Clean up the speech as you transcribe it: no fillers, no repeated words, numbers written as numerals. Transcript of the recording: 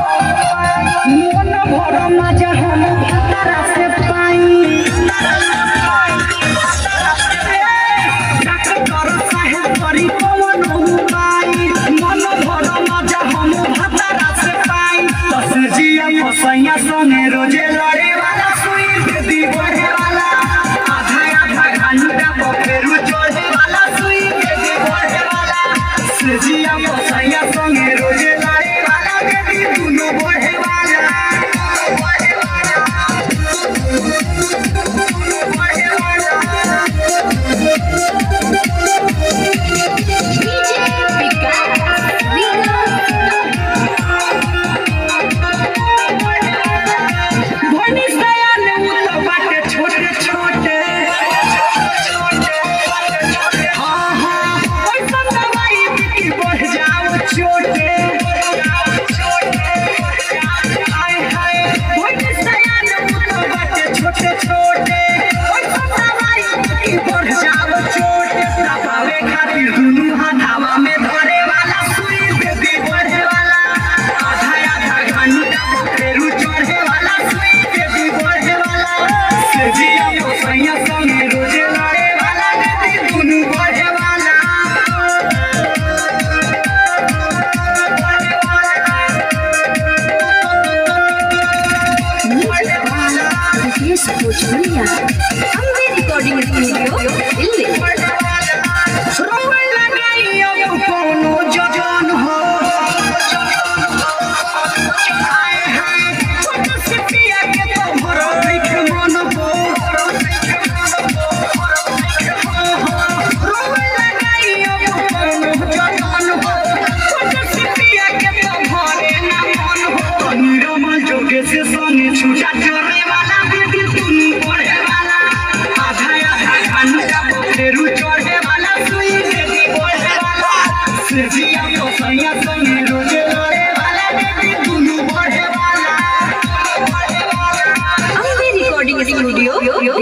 मन भर मजा हम तारा से पाई डॉक्टर साहेब करी कौन उपाय मन भर मजा हम तारा से पाई दस जिया फसैया संगे रोजे लड़े वाला सुई बेदी बढ़े वाला आधा आधा घंटा फेरू चढ़े वाला सुई बेदी बढ़े वाला जिया फसैया संगे रोजे लड़े वाला बेदी दुनो बढ़े वाला recording studio Delhi recording studio